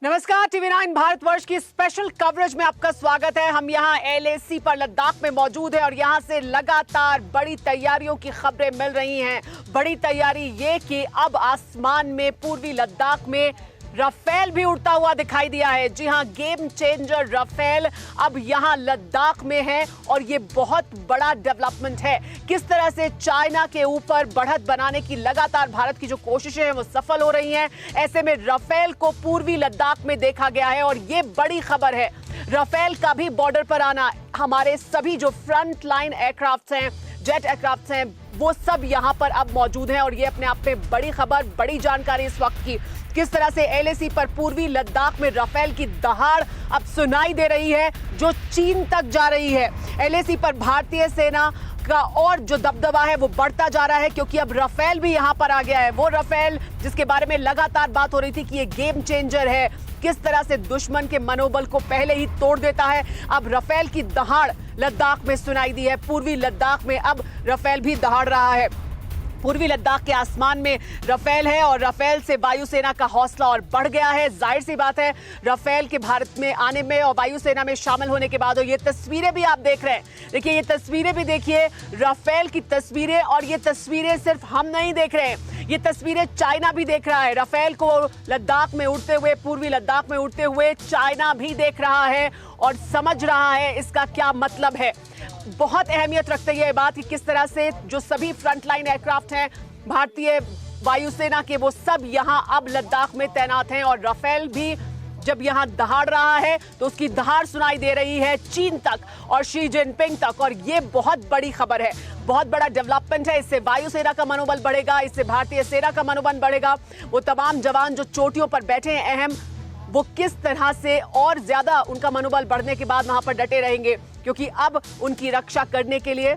नमस्कार, टीवी9 भारतवर्ष की special coverage में आपका स्वागत है। हम यहाँ LAC पर लद्दाख में मौजूद हैं और यहाँ से लगातार बड़ी तैयारियों की खबरें मिल रही हैं। बड़ी तैयारी ये कि अब आसमान में पूर्वी लद्दाख में राफेल भी उड़ता हुआ दिखाई दिया है। जी हां, गेम चेंजर राफेल अब यहां लद्दाख में है और ये बहुत बड़ा डेवलपमेंट है। किस तरह से चाइना के ऊपर बढ़त बनाने की लगातार भारत की जो कोशिशें हैं वो सफल हो रही हैं। ऐसे में राफेल को पूर्वी लद्दाख में देखा गया है और ये बड़ी खबर है। राफेल का भी बॉर्डर पर आना, हमारे सभी जो फ्रंट लाइन एयरक्राफ्ट हैं, जेट एयरक्राफ्ट हैं, वो सब यहां पर अब मौजूद हैं और ये अपने आप में बड़ी खबर, बड़ी जानकारी इस वक्त की। किस तरह से LAC पर पूर्वी लद्दाख में राफेल की दहाड़ अब सुनाई दे रही है जो चीन तक जा रही है। LAC पर भारतीय सेना का और जो दबदबा है वो बढ़ता जा रहा है क्योंकि अब राफेल भी यहां पर आ गया है। वो राफेल जिसके बारे में लगातार बात हो रही थी कि ये गेम चेंजर है, किस तरह से दुश्मन के मनोबल को पहले ही तोड़ देता है। अब राफेल की दहाड़ लद्दाख में सुनाई दी है। पूर्वी लद्दाख में अब राफेल भी दहाड़ रहा है। पूर्वी लद्दाख के आसमान में राफेल है और राफेल से वायुसेना का हौसला और बढ़ गया है। जाहिर सी बात है, राफेल के भारत में आने में और वायुसेना में शामिल होने के बाद, और ये तस्वीरें भी आप देख रहे हैं, देखिए ये तस्वीरें भी देखिए, राफेल की तस्वीरें। और ये तस्वीरें सिर्फ हम नहीं देख रहे हैं, ये तस्वीरें चाइना भी देख रहा है। राफेल को लद्दाख में उड़ते हुए, पूर्वी लद्दाख में उड़ते हुए चाइना भी देख रहा है और समझ रहा है इसका क्या मतलब है। बहुत अहमियत रखती है ये बात कि किस तरह से जो सभी फ्रंटलाइन एयरक्राफ्ट हैं भारतीय वायुसेना के, वो सब यहां अब लद्दाख में तैनात हैं। और राफेल भी जब यहां दहाड़ रहा है तो उसकी दहाड़ सुनाई दे रही है चीन तक और शी जिनपिंग तक। और ये बहुत बड़ी खबर है, बहुत बड़ा डेवलपमेंट है। इससे वायुसेना का मनोबल बढ़ेगा, इससे भारतीय सेना का मनोबल बढ़ेगा। वो तमाम जवान जो चोटियों पर बैठे हैं अहम, वो किस तरह से और ज्यादा उनका मनोबल बढ़ने के बाद वहां पर डटे रहेंगे क्योंकि अब उनकी रक्षा करने के लिए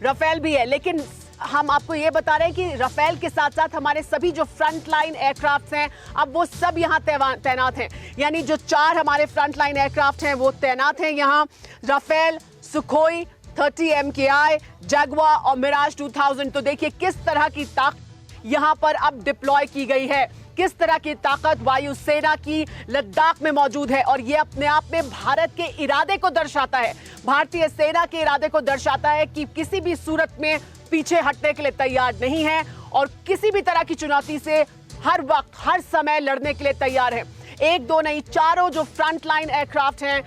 राफेल भी है। लेकिन हम आपको ये बता रहे हैं कि राफेल के साथ साथ हमारे सभी जो फ्रंट लाइन एयरक्राफ्ट हैं अब वो सब यहां तैनात हैं। यानी जो 4 हमारे फ्रंट लाइन एयरक्राफ्ट हैं वो तैनात हैं यहां। राफेल, सुखोई 30 MKI, जगुआर और मिराज 2000। तो देखिए किस तरह की ताकत यहां पर अब डिप्लॉय की गई है, किस तरह की ताकत वायुसेना की लद्दाख में मौजूद है। और ये अपने आप में भारत के इरादे को दर्शाता है, भारतीय सेना के इरादे को दर्शाता है कि किसी भी सूरत में पीछे हटने के लिए तैयार नहीं है और किसी भी तरह की चुनौती से हर वक्त, हर समय लड़ने के लिए तैयार है। 1-2 नहीं, चारों जो फ्रंट लाइन एयरक्राफ्ट हैं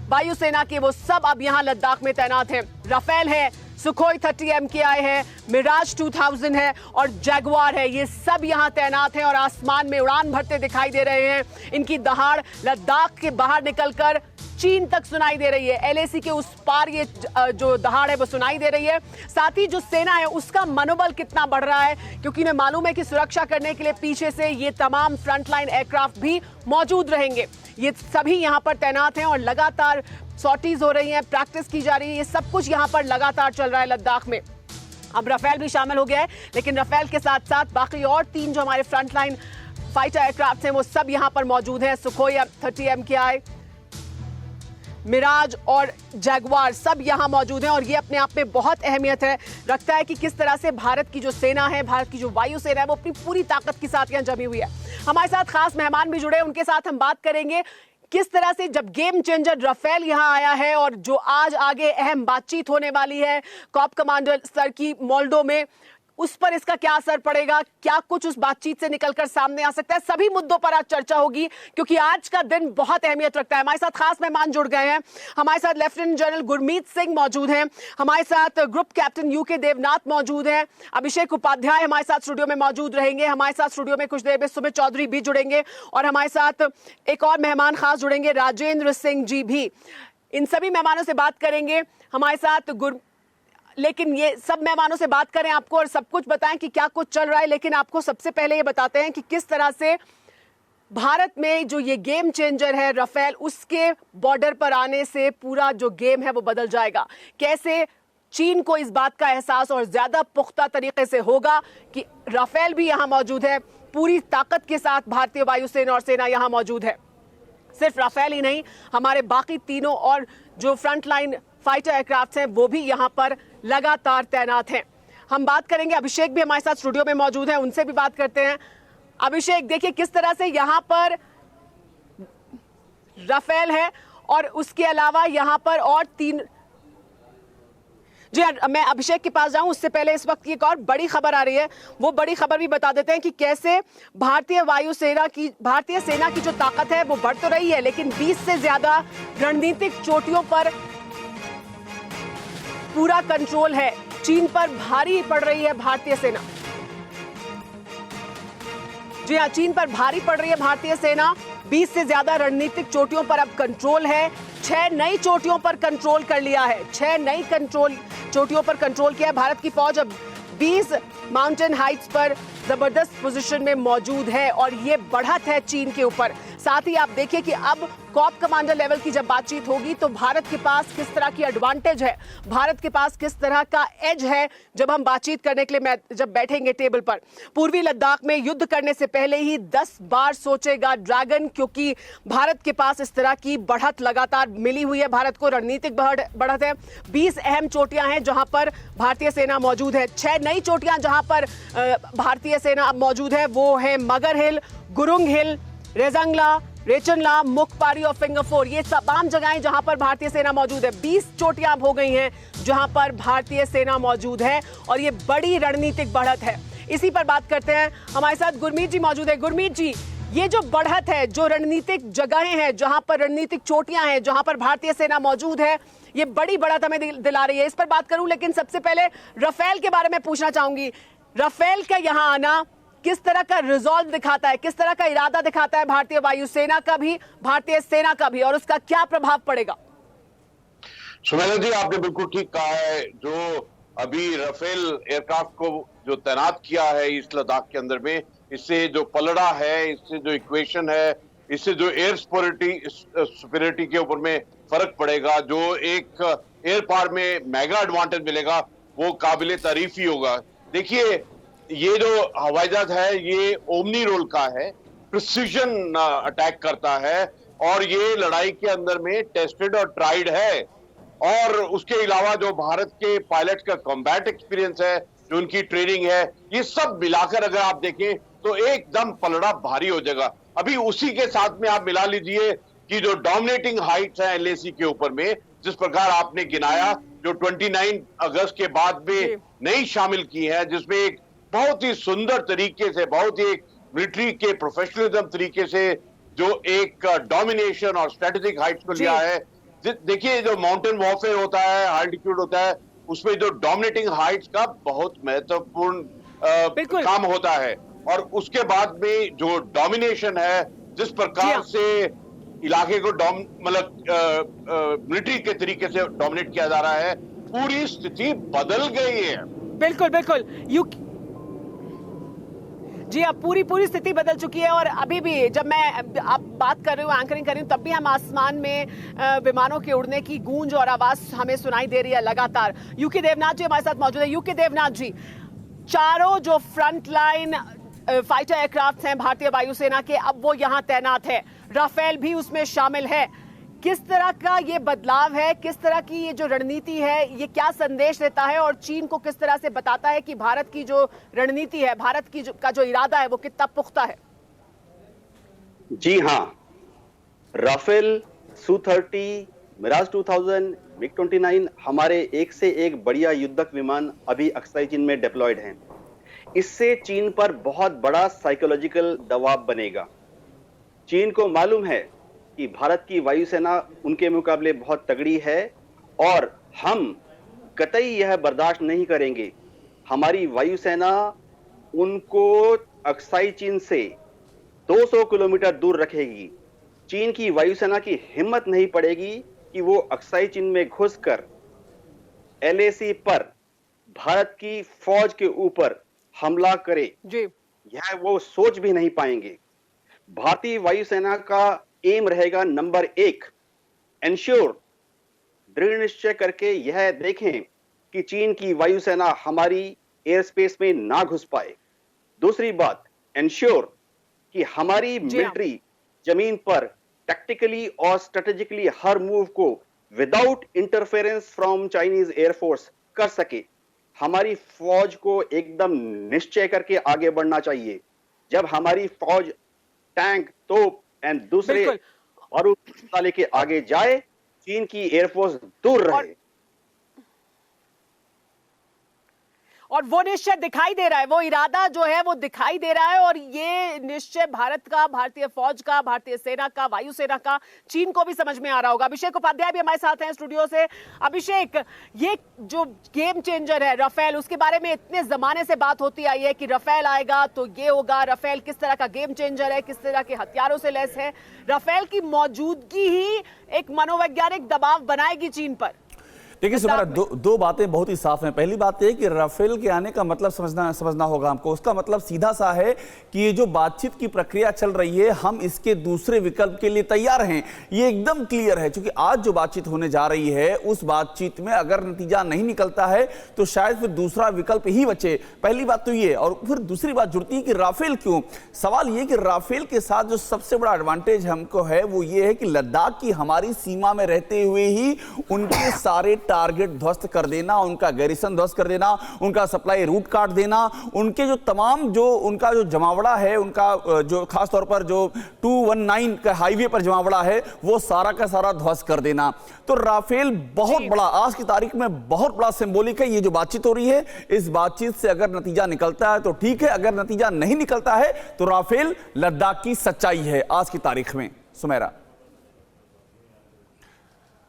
वायुसेना के, वो सब अब यहां लद्दाख में तैनात हैं। राफेल है, सुखोई 30 MKI है, मिराज 2000 है और जगुआर है। ये सब यहां तैनात हैं और आसमान में उड़ान भरते दिखाई दे रहे हैं। इनकी दहाड़ लद्दाख के बाहर निकलकर चीन तक सुनाई दे रही है। LAC के उस पार ये जो दहाड़ है वो सुनाई दे रही है। साथ ही जो सेना है उसका मनोबल कितना बढ़ रहा है क्योंकि इन्हें मालूम है कि सुरक्षा करने के लिए पीछे से ये तमाम फ्रंटलाइन एयरक्राफ्ट भी मौजूद रहेंगे। ये सभी यहाँ पर तैनात हैं और लगातार सॉर्टीज हो रही हैं, प्रैक्टिस की जा रही है। ये सब कुछ यहाँ पर लगातार चल रहा है लद्दाख में। अब राफेल भी शामिल हो गया है, लेकिन राफेल के साथ साथ बाकी और 3 जो हमारे फ्रंटलाइन फाइटर एयरक्राफ्ट हैं वो सब यहाँ पर मौजूद हैं। सुखोई 30 MKI, मिराज और जगुआर सब यहां मौजूद हैं और ये अपने आप में बहुत अहमियत है रखता है कि किस तरह से भारत की जो सेना है, भारत की जो वायुसेना है, वो अपनी पूरी ताकत के साथ यहां जमी हुई है। हमारे साथ खास मेहमान भी जुड़े, उनके साथ हम बात करेंगे किस तरह से जब गेम चेंजर राफेल यहां आया है और जो आज आगे अहम बातचीत होने वाली है कॉप कमांडर स्तर की मोल्डो में, उस पर इसका क्या असर पड़ेगा, क्या कुछ उस बातचीत से निकलकर सामने आ सकता है। सभी मुद्दों पर आज चर्चा होगी क्योंकि आज का दिन बहुत अहमियत रखता है। हमारे साथ खास मेहमान जुड़ गए हैं। हमारे साथ लेफ्टिनेंट जनरल गुरमीत सिंह मौजूद हैं, हमारे साथ ग्रुप कैप्टन UK देवनाथ मौजूद हैं, अभिषेक उपाध्याय हमारे साथ स्टूडियो में मौजूद रहेंगे, हमारे साथ स्टूडियो में कुछ देर में सुमित चौधरी भी जुड़ेंगे और हमारे साथ एक और मेहमान खास जुड़ेंगे, राजेंद्र सिंह जी भी। इन सभी मेहमानों से बात करेंगे हमारे साथ लेकिन ये सब मेहमानों से बात करें आपको और सब कुछ बताएं कि क्या कुछ चल रहा है। लेकिन आपको सबसे पहले ये बताते हैं कि किस तरह से भारत में जो ये गेम चेंजर है राफेल, उसके बॉर्डर पर आने से पूरा जो गेम है वो बदल जाएगा। कैसे चीन को इस बात का एहसास और ज्यादा पुख्ता तरीके से होगा कि राफेल भी यहाँ मौजूद है, पूरी ताकत के साथ भारतीय वायुसेना और सेना यहाँ मौजूद है। सिर्फ राफेल ही नहीं, हमारे बाकी तीनों और जो फ्रंट लाइन फाइटर एयरक्राफ्ट हैं वो भी यहाँ पर लगातार तैनात हैं। हम बात करेंगे, अभिषेक भी हमारे साथ स्टूडियो में मौजूद हैं, उनसे भी बात करते हैं। अभिषेक, देखिए किस तरह से यहाँ पर राफेल है और उसके अलावा यहाँ पर और 3। जी हाँ, मैं अभिषेक के पास जाऊं उससे पहले इस वक्त की एक और बड़ी खबर आ रही है, वो बड़ी खबर भी बता देते हैं कि कैसे भारतीय सेना की जो ताकत है वो बढ़ तो रही है, लेकिन 20 से ज्यादा रणनीतिक चोटियों पर पूरा कंट्रोल है। चीन पर भारी पड़ रही है भारतीय सेना। जी हाँ, चीन पर भारी पड़ रही है भारतीय सेना। 20 से ज्यादा रणनीतिक चोटियों पर अब कंट्रोल है। 6 नई चोटियों पर कंट्रोल कर लिया है। 6 नई चोटियों पर कंट्रोल किया है। भारत की फौज अब 20 माउंटेन हाइट्स पर जबरदस्त पोजीशन में मौजूद है और ये बढ़त है चीन के ऊपर। साथ ही आप देखिए कि अब कॉप कमांडर लेवल की जब बातचीत होगी तो भारत के पास किस तरह की एडवांटेज है, भारत के पास किस तरह का एज है जब हम बातचीत करने के लिए जब बैठेंगे टेबल पर। पूर्वी लद्दाख में युद्ध करने से पहले ही 10 बार सोचेगा ड्रैगन, क्योंकि भारत के पास इस तरह की बढ़त लगातार मिली हुई है। भारत को रणनीतिक बढ़त है। 20 अहम चोटियां हैं जहां पर भारतीय सेना मौजूद है। 6 नई चोटियां जहां पर भारतीय सेना अब मौजूद है वो है मगर हिल, गुरुंग हिल, रेजंगला, रेचनला, मुखपारी और फिंगर 4। ये तमाम जगहें जहां पर भारतीय सेना मौजूद है। 20 चोटियां अब हो गई हैं जहां पर भारतीय सेना मौजूद है और ये बड़ी रणनीतिक बढ़त है। इसी पर बात करते हैं, हमारे साथ गुरमीत जी मौजूद है। गुरमीत जी, ये जो बढ़त है, जो रणनीतिक जगहें हैं जहां पर रणनीतिक चोटियां हैं, जहां पर भारतीय सेना मौजूद है, ये बड़ी बढ़त हमें दिला रही है। इस पर बात करूं, लेकिन सबसे पहले राफेल के बारे में पूछना चाहूंगी। राफेल का यहां आना किस तरह का रिजॉल्व दिखाता है, किस तरह का इरादा दिखाता है भारतीय वायुसेना का भी, भारतीय सेना का भी, और उसका क्या प्रभाव पड़ेगा? सुमेधा जी, आपने बिल्कुल ठीक कहा है। जो अभी राफेल एयरक्राफ्ट को जो तैनात किया है ईस्ट लद्दाख के अंदर में, इससे जो पलड़ा है, इससे जो इक्वेशन है, इससे जो एयर सुपीरियरिटी के ऊपर में फर्क पड़ेगा, जो एक एयर पावर में मेगा एडवांटेज मिलेगा, वो काबिले तारीफ ही होगा। देखिए, ये जो हवाई जहाज है ये ओमनी रोल का है, प्रिसीजन अटैक करता है और ये लड़ाई के अंदर में टेस्टेड और ट्राइड है। और उसके अलावा जो भारत के पायलट का कॉम्बैट एक्सपीरियंस है, जो उनकी ट्रेनिंग है, ये सब मिलाकर अगर आप देखें तो एकदम पलड़ा भारी हो जाएगा। अभी उसी के साथ में आप मिला लीजिए कि जो डोमिनेटिंग हाइट्स है एलएसी के ऊपर में, जिस प्रकार आपने गिनाया, जो 29 अगस्त के बाद में नई शामिल की है, जिसमें एक बहुत ही सुंदर तरीके से, बहुत ही मिलिट्री के प्रोफेशनलिज्म तरीके से जो एक डोमिनेशन और स्ट्रेटेजिक हाइट्स को लिया है। देखिए, जो माउंटेन वॉरफेयर होता है, अल्टीट्यूड होता है, उसमें जो डोमिनेटिंग हाइट्स का बहुत महत्वपूर्ण काम होता है। और उसके बाद में जो डोमिनेशन है, जिस प्रकार से इलाके को मतलब मिलिट्री के तरीके से डोमिनेट किया जा रहा है, पूरी स्थिति बदल गई है। बिल्कुल बिल्कुल, जी अब पूरी स्थिति बदल चुकी है। और अभी भी जब मैं आप बात कर रही हूँ, एंकरिंग कर रही हूँ, तब भी हम आसमान में विमानों के उड़ने की गूंज और आवाज हमें सुनाई दे रही है लगातार। यूके देवनाथ जी हमारे साथ मौजूद है। यूके देवनाथ जी, चारों जो फ्रंट लाइन फाइटर एयरक्राफ्ट हैं भारतीय वायुसेना के, अब वो यहाँ तैनात है, राफेल भी उसमें शामिल है। किस तरह का ये बदलाव है, किस तरह की ये जो रणनीति है, ये क्या संदेश देता है और चीन को किस तरह से बताता है कि भारत की जो रणनीति है, भारत की का जो इरादा है, वो कितना पुख्ता है? जी हाँ, राफेल, सू-30, मिराज 2000, मिग-29 हमारे एक से एक बढ़िया युद्धक विमान अभी अक्साई चीन में डिप्लॉयड हैं। इससे चीन पर बहुत बड़ा साइकोलॉजिकल दबाव बनेगा। चीन को मालूम है कि भारत की वायुसेना उनके मुकाबले बहुत तगड़ी है और हम कतई यह बर्दाश्त नहीं करेंगे। हमारी वायुसेना उनको अक्साई चीन से 200 किलोमीटर दूर रखेगी। चीन की वायुसेना की हिम्मत नहीं पड़ेगी कि वो अक्साई चीन में घुसकर एलएसी पर भारत की फौज के ऊपर हमला करे जी। यह वो सोच भी नहीं पाएंगे। भारतीय वायुसेना का एम रहेगा नंबर 1, एंश्योर, दृढ़ निश्चय करके यह देखें कि चीन की वायुसेना हमारी एयर स्पेस में ना घुस पाए। दूसरी बात, एंश्योर कि हमारी मिलिट्री जमीन पर टैक्टिकली और स्ट्रेटेजिकली हर मूव को without interference from Chinese air force कर सके। हमारी फौज को एकदम निश्चय करके आगे बढ़ना चाहिए। जब हमारी फौज टैंक, तोप एंड दूसरे और उस मंत्रालय के आगे जाए, चीन की एयरफोर्स दूर रहे। और वो निश्चय दिखाई दे रहा है, वो इरादा जो है वो दिखाई दे रहा है, और ये निश्चय भारत का, भारतीय फौज का, भारतीय सेना का, वायुसेना का, चीन को भी समझ में आ रहा होगा। अभिषेक उपाध्याय भी हमारे साथ हैं स्टूडियो से। अभिषेक, ये जो गेम चेंजर है राफेल, उसके बारे में इतने जमाने से बात होती आई है कि राफेल आएगा तो ये होगा। राफेल किस तरह का गेम चेंजर है, किस तरह के हथियारों से लैस है। राफेल की मौजूदगी ही एक मनोवैज्ञानिक दबाव बनाएगी चीन पर। देखिए सुमेरा, दो बातें बहुत ही साफ हैं। पहली बात है कि राफेल के आने का मतलब समझना होगा हमको। उसका मतलब सीधा सा है कि ये जो बातचीत की प्रक्रिया चल रही है, हम इसके दूसरे विकल्प के लिए तैयार हैं। ये एकदम क्लियर है, क्योंकि आज जो बातचीत होने जा रही है, उस बातचीत में अगर नतीजा नहीं निकलता है तो शायद फिर दूसरा विकल्प ही बचे। पहली बात तो ये, और फिर दूसरी बात जुड़ती है कि राफेल क्यों। सवाल ये कि राफेल के साथ जो सबसे बड़ा एडवांटेज हमको है वो ये है कि लद्दाख की हमारी सीमा में रहते हुए ही उनके सारे टारगेट ध्वस्त कर देना, उनका गैरिसन ध्वस्त कर देना, उनका सप्लाई रूट काट देना, उनके जो तमाम जो उनका जो जमावड़ा है, उनका जो खास तौर पर जो 219 का हाईवे पर जमावड़ा है, वो सारा का सारा ध्वस्त कर देना। तो राफेल बहुत बड़ा, आज की तारीख में बहुत बड़ा सिंबॉलिक है। ये जो बातचीत हो रही है, इस बातचीत से अगर नतीजा निकलता है तो ठीक है, अगर नतीजा नहीं निकलता है तो राफेल लद्दाख की सच्चाई है आज की तारीख में। सुमेरा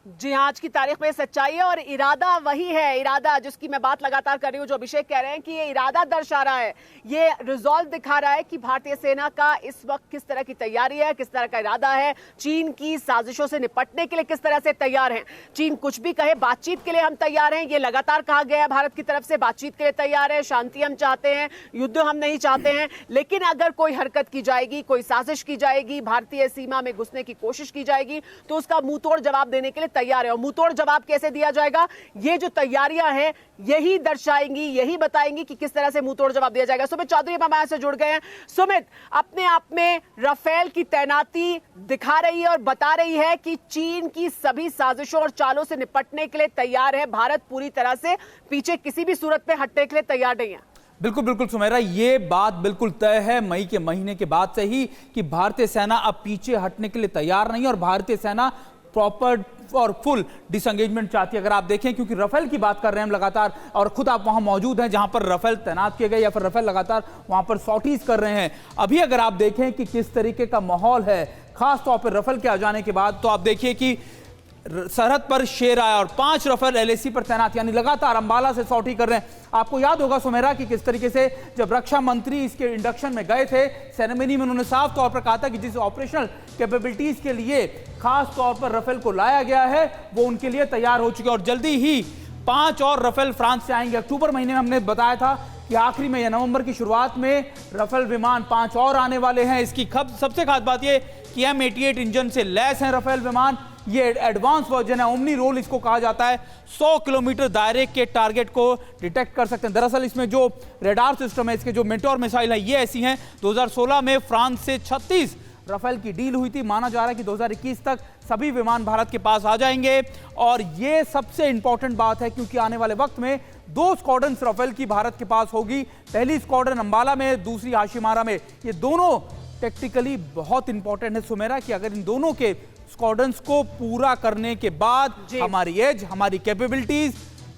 जी हाँ, आज की तारीख में सच्चाई है, और इरादा वही है, इरादा जिसकी मैं बात लगातार कर रही हूँ, जो अभिषेक कह रहे हैं कि ये इरादा दर्शा रहा है, ये रिजॉल्व दिखा रहा है कि भारतीय सेना का इस वक्त किस तरह की तैयारी है, किस तरह का इरादा है, चीन की साजिशों से निपटने के लिए किस तरह से तैयार हैं। चीन कुछ भी कहे, बातचीत के लिए हम तैयार हैं, ये लगातार कहा गया है भारत की तरफ से, बातचीत के लिए तैयार है, शांति हम चाहते हैं, युद्ध हम नहीं चाहते हैं। लेकिन अगर कोई हरकत की जाएगी, कोई साजिश की जाएगी, भारतीय सीमा में घुसने की कोशिश की जाएगी, तो उसका मुंह तोड़ जवाब देने के लिए तैयार है। और मुंहतोड़ जवाब कैसे दिया जाएगा, ये जो तैयारियां हैं यही दर्शाएंगी, यही बताएंगी कि किस तरह से मुंहतोड़ जवाब दिया जाएगा। सुमित चौधरी हमारे से जुड़ गए हैं। सुमित, अपने आप में राफेल की तैनाती दिखा रही है और बता रही है कि चीन की सभी साजिशों और चालों से निपटने के लिए तैयार है भारत, पूरी तरह से पीछे किसी भी सूरत में हटने के लिए तैयार नहीं है। बिल्कुल बिल्कुल सुमेरा, ये बात बिल्कुल तय है मई के महीने के बाद से ही कि भारतीय सेना अब पीछे हटने के लिए तैयार नहीं है, और भारतीय सेना प्रॉपर और फुल डिसएंगेजमेंट चाहती है। अगर आप देखें, क्योंकि राफेल की बात कर रहे हैं हम लगातार, और खुद आप वहां मौजूद हैं जहां पर राफेल तैनात किए गए, या फिर राफेल लगातार वहां पर सॉटीज कर रहे हैं। अभी अगर आप देखें कि किस तरीके का माहौल है, खास तौर पर राफेल के आ जाने के बाद, तो आप देखिए कि सरहद पर शेर आया और 5 राफेल एलएसी पर तैनात, यानी लगातार अंबाला से सॉटी कर रहे हैं। आपको याद होगा सुमेरा कि किस तरीके से जब रक्षा मंत्री इसके इंडक्शन में गए थे, सेरेमनी में उन्होंने साफ तौर पर कहा था कि जिस ऑपरेशनल कैपेबिलिटीज के लिए खास तौर पर राफेल को लाया गया है वो उनके लिए तैयार हो चुके हैं, और जल्दी ही 5 और राफेल फ्रांस से आएंगे। अक्टूबर महीने में हमने बताया था कि आखिरी में या नवंबर की शुरुआत में राफेल विमान 5 और आने वाले हैं। इसकी सबसे खास बात यह कि M88 इंजन से लैस हैं राफेल विमान। ये एडवांस वर्जन है, ओमनी रोल इसको कहा जाता है। 100 किलोमीटर दायरे के टारगेट को डिटेक्ट कर सकते हैं। दरअसल इसमें जो रेडार सिस्टम है, इसके जो मेटोर मिसाइल है, ये ऐसी हैं। 2016 में फ्रांस से 36 राफेल की डील हुई थी। माना जा रहा है कि 2021 तक सभी विमान भारत के पास आ जाएंगे, और ये सबसे इंपॉर्टेंट बात है क्योंकि आने वाले वक्त में 2 स्क्वाड्रन राफेल की भारत के पास होगी। पहली स्क्वाड्रन अंबाला में, दूसरी हाशिमारा में। ये दोनों टेक्टिकली बहुत इंपॉर्टेंट है सुमेरा, कि अगर इन दोनों के स्क्वाड्रंस को पूरा करने के बाद हमारी एज, हमारी कैपेबिलिटीज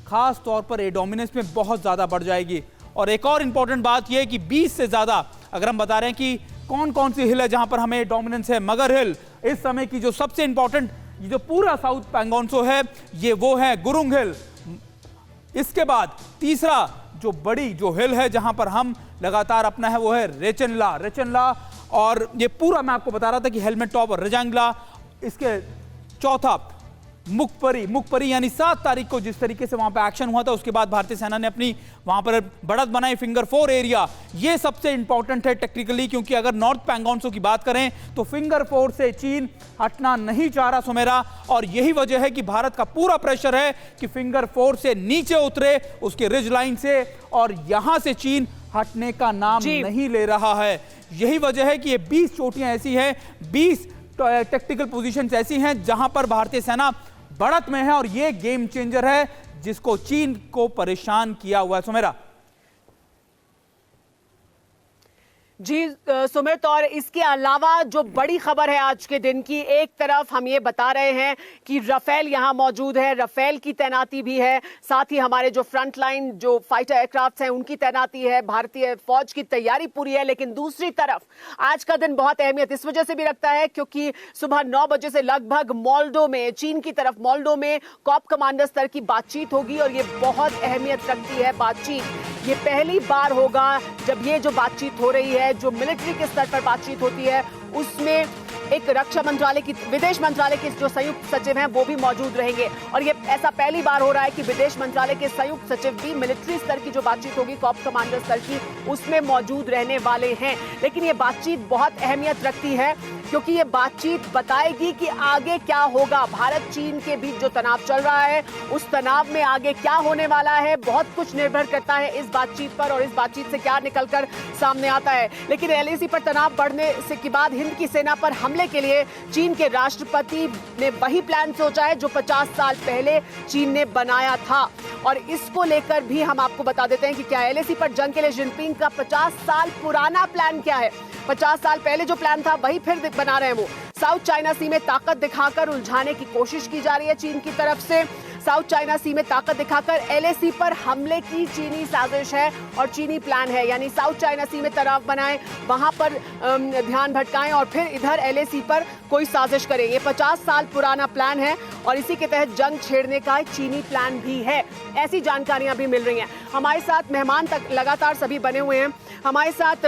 खास तौर पर एयर डोमिनेंस में बहुत ज्यादा बढ़ जाएगी। और एक और इंपॉर्टेंट बात यह है कि 20 से ज्यादा, अगर हम बता रहे हैं कि कौन कौन सी हिल है जहां पर हमें डोमिनेंस है, मगर हिल इस समय की जो सबसे इंपॉर्टेंट, ये जो पूरा साउथ पैंगोंगसो है, ये वो है गुरुंग हिल। इसके बाद तीसरा जो बड़ी जो हिल है जहां पर हम लगातार अपना है वो है रेचनला, और ये पूरा मैं आपको बता रहा था कि हेलमेट टॉप और रजांगला। इसके चौथा मुखपरी, यानी 7 तारीख को जिस तरीके से वहां पर एक्शन हुआ था, उसके बाद भारतीय सेना ने अपनी वहां पर बढ़त बनाई। फिंगर 4 एरिया, ये सबसे इंपॉर्टेंट है टेक्निकली, क्योंकि अगर नॉर्थ पैंगोंगसो की बात करें तो फिंगर 4 से चीन हटना नहीं चाह रहा सुमेरा, और यही वजह है कि भारत का पूरा प्रेशर है कि फिंगर 4 से नीचे उतरे, उसके रिज लाइन से, और यहां से चीन हटने का नाम नहीं ले रहा है। यही वजह है कि ये 20 चोटियां ऐसी हैं, 20 टेक्टिकल पोजीशंस ऐसी हैं जहां पर भारतीय सेना बढ़त में है, और ये गेम चेंजर है जिसको चीन को परेशान किया हुआ है सुमेरा। जी सुमित, और इसके अलावा जो बड़ी खबर है आज के दिन की, एक तरफ हम ये बता रहे हैं कि राफेल यहाँ मौजूद है, राफेल की तैनाती भी है, साथ ही हमारे जो फ्रंट लाइन जो फाइटर एयरक्राफ्ट हैं उनकी तैनाती है, भारतीय फौज की तैयारी पूरी है। लेकिन दूसरी तरफ आज का दिन बहुत अहमियत इस वजह से भी रखता है क्योंकि सुबह 9 बजे से लगभग मोल्डो में, चीन की तरफ मोल्डो में कॉप कमांडर स्तर की बातचीत होगी और ये बहुत अहमियत रखती है बातचीत। ये पहली बार होगा जब ये जो बातचीत हो रही है, जो मिलिट्री के स्तर पर बातचीत होती है, उसमें एक रक्षा मंत्रालय की, विदेश मंत्रालय के जो संयुक्त सचिव हैं वो भी मौजूद रहेंगे। और ये ऐसा पहली बार हो रहा है कि विदेश मंत्रालय के संयुक्त सचिव भी मिलिट्री स्तर की जो बातचीत होगी, कॉप कमांडर स्तर की, उसमें मौजूद रहने वाले हैं। लेकिन ये बातचीत बहुत अहमियत रखती है क्योंकि ये बातचीत बताएगी कि आगे क्या होगा। भारत चीन के बीच जो तनाव चल रहा है, उस तनाव में आगे क्या होने वाला है, बहुत कुछ निर्भर करता है इस बातचीत पर और इस बातचीत से क्या निकलकर सामने आता है। लेकिन एलएसी पर तनाव बढ़ने से के बाद हिंद की सेना पर हमले के लिए चीन के राष्ट्रपति ने वही प्लान सोचा है जो 50 साल पहले चीन ने बनाया था। और इसको लेकर भी हम आपको बता देते हैं कि क्या एलएसी पर जंग के लिए जिनपिंग का 50 साल पुराना प्लान क्या है। 50 साल पहले जो प्लान था वही फिर बना रहे हैं वो। साउथ चाइना सी में ताकत दिखाकर उलझाने की कोशिश की जा रही है चीन की तरफ से। साउथ चाइना सी में ताकत दिखाकर एलएसी पर हमले की चीनी साजिश है और चीनी प्लान है, यानी साउथ चाइना सी में तनाव बनाएं, वहां पर ध्यान भटकाएं और फिर इधर एलएसी पर कोई साजिश करें। ये 50 साल पुराना प्लान है और इसी के तहत जंग छेड़ने का चीनी प्लान भी है, ऐसी जानकारियां भी मिल रही हैं। हमारे साथ मेहमान तक लगातार सभी बने हुए हैं। हमारे साथ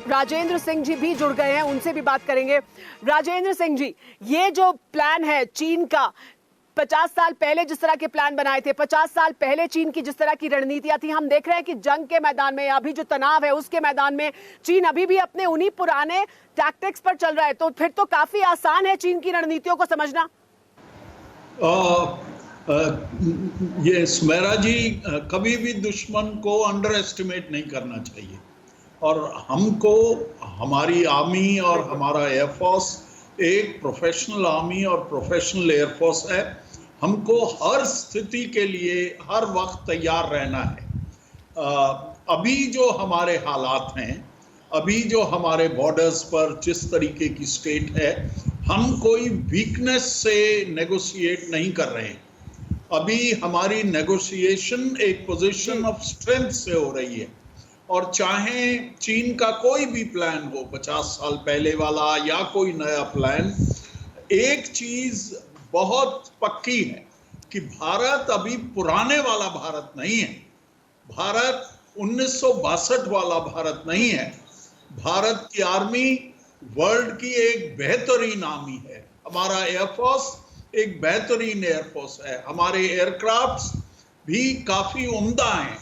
राजेंद्र सिंह जी भी जुड़ गए हैं, उनसे भी बात करेंगे। राजेंद्र सिंह जी, ये जो प्लान है चीन का, 50 साल पहले जिस तरह के प्लान बनाए थे, 50 साल पहले चीन की जिस तरह की रणनीतियां थी, हम देख रहे हैं कि जंग के मैदान में, अभी जो तनाव है उसके मैदान में चीन अभी भी अपने उन्हीं पुराने टैक्टिक्स पर चल रहा है। तो फिर तो काफी आसान है चीन की रणनीतियों को समझना। ये सुमेरा जी, कभी भी दुश्मन को अंडर एस्टिमेट नहीं करना चाहिए और हमको, हमारी आर्मी और हमारा एयरफोर्स एक प्रोफेशनल आर्मी और प्रोफेशनल एयरफोर्स है। हमको हर स्थिति के लिए हर वक्त तैयार रहना है। अभी जो हमारे हालात हैं, अभी जो हमारे बॉर्डर्स पर जिस तरीके की स्टेट है, हम कोई वीकनेस से नेगोशिएट नहीं कर रहे हैं। अभी हमारी नेगोशिएशन एक पोजीशन ऑफ स्ट्रेंथ से हो रही है और चाहे चीन का कोई भी प्लान हो, 50 साल पहले वाला या कोई नया प्लान, एक चीज बहुत पक्की है कि भारत अभी पुराने वाला भारत नहीं है। भारत 1962 वाला भारत नहीं है। भारत की आर्मी वर्ल्ड की एक बेहतरीन आर्मी है। हमारा एयरफोर्स एक बेहतरीन एयरफोर्स है। हमारे एयरक्राफ्ट्स भी काफी उम्दा हैं